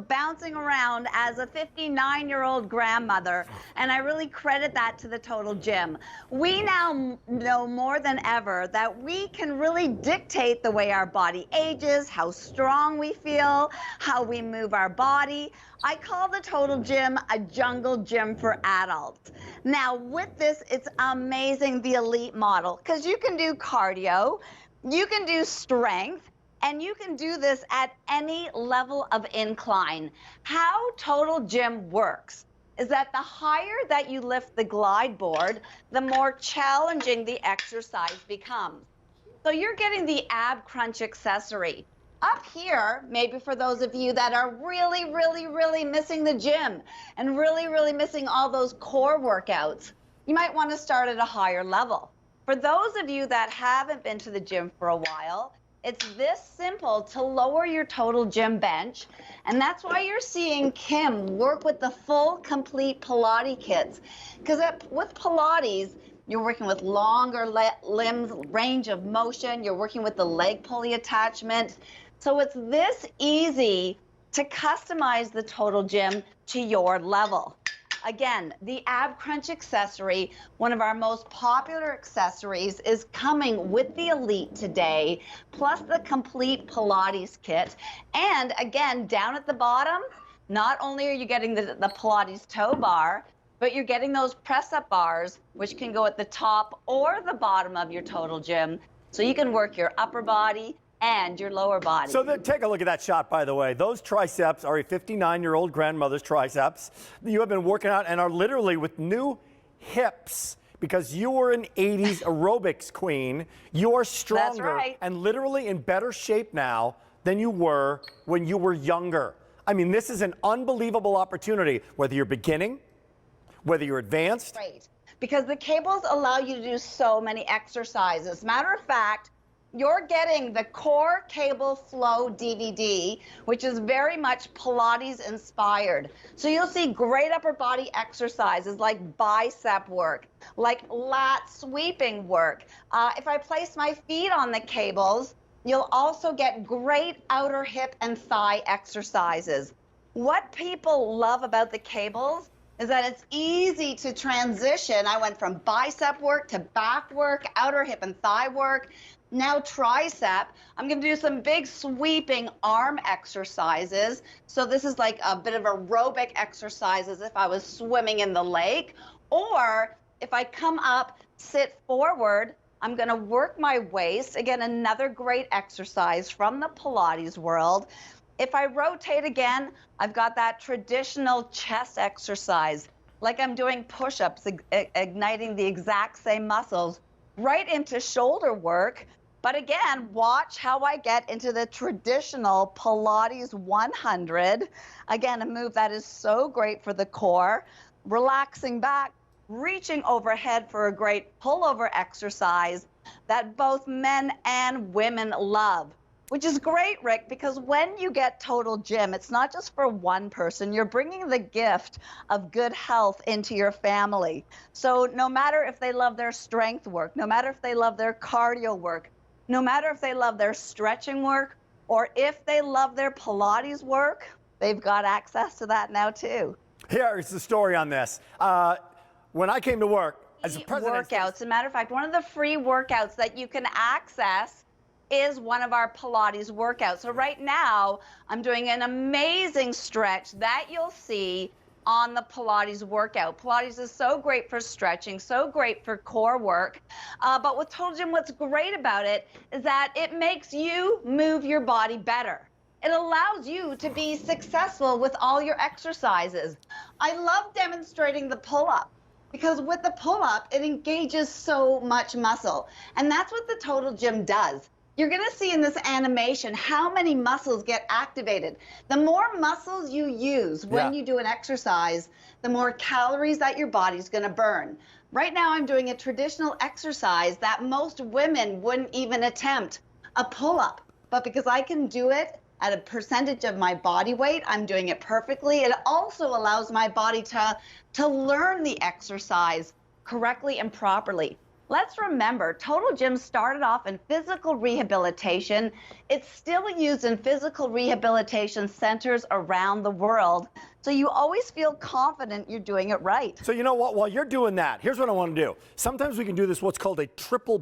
bouncing around as a 59-year-old grandmother, and I really credit that to the Total Gym. We now know more than ever that we can really dictate the way our body ages, how strong we feel, how we move our body. I call the Total Gym a jungle gym for adults. Now, with this, it's amazing, the elite model, because you can do cardio, you can do strength, and you can do this at any level of incline. How Total Gym works is that the higher that you lift the glide board, the more challenging the exercise becomes. So you're getting the ab crunch accessory. Up here, maybe for those of you that are really missing the gym and really missing all those core workouts, you might want to start at a higher level. For those of you that haven't been to the gym for a while, it's this simple to lower your total gym bench, and that's why you're seeing Kim work with the full, complete Pilates kits. Because with Pilates, you're working with longer limbs, range of motion, you're working with the leg pulley attachment. So it's this easy to customize the Total Gym to your level. Again, the ab crunch accessory, one of our most popular accessories, is coming with the Elite today, plus the complete Pilates kit. And again, down at the bottom, not only are you getting the Pilates toe bar, but you're getting those press-up bars, which can go at the top or the bottom of your Total Gym. So you can work your upper body and your lower body. So take a look at that shot, by the way. Those triceps are a 59-year-old grandmother's triceps. You have been working out and are literally with new hips because you were an 80s aerobics queen. You are stronger and literally in better shape now than you were when you were younger. I mean, this is an unbelievable opportunity, whether you're beginning, whether you're advanced. Right, because the cables allow you to do so many exercises. Matter of fact, you're getting the Core Cable Flow DVD, which is very much Pilates inspired. So you'll see great upper body exercises like bicep work, like lat sweeping work. If I place my feet on the cables, you'll also get great outer hip and thigh exercises. What people love about the cables is that it's easy to transition. I went from bicep work to back work, outer hip and thigh work. Now tricep, I'm going to do some big sweeping arm exercises. So this is like a bit of aerobic exercises if I was swimming in the lake. Or if I come up, sit forward, I'm going to work my waist. Again, another great exercise from the Pilates world. If I rotate again, I've got that traditional chest exercise, like I'm doing push-ups, igniting the exact same muscles right into shoulder work. But again, watch how I get into the traditional Pilates 100. Again, a move that is so great for the core. Relaxing back, reaching overhead for a great pullover exercise that both men and women love. Which is great, Rick, because when you get Total Gym, it's not just for one person. You're bringing the gift of good health into your family. So no matter if they love their strength work, no matter if they love their cardio work, no matter if they love their stretching work, or if they love their Pilates work, they've got access to that now too. Here's the story on this. When I came to work as a president... Workouts. As a matter of fact, one of the free workouts that you can access is one of our Pilates workouts. So right now, I'm doing an amazing stretch that you'll see on the Pilates workout. Pilates is so great for stretching, so great for core work. But with Total Gym, what's great about it is that it makes you move your body better. It allows you to be successful with all your exercises. I love demonstrating the pull-up, because with the pull-up, it engages so much muscle. And that's what the Total Gym does. You're going to see in this animation how many muscles get activated. The more muscles you use when you do an exercise, the more calories that your body's going to burn. Right now, I'm doing a traditional exercise that most women wouldn't even attempt, a pull-up. But because I can do it at a percentage of my body weight, I'm doing it perfectly. It also allows my body to learn the exercise correctly and properly. Let's remember, Total Gym started off in physical rehabilitation. It's still used in physical rehabilitation centers around the world. So you always feel confident you're doing it right. So you know what? While you're doing that, here's what I want to do. Sometimes we can do this, what's called a triple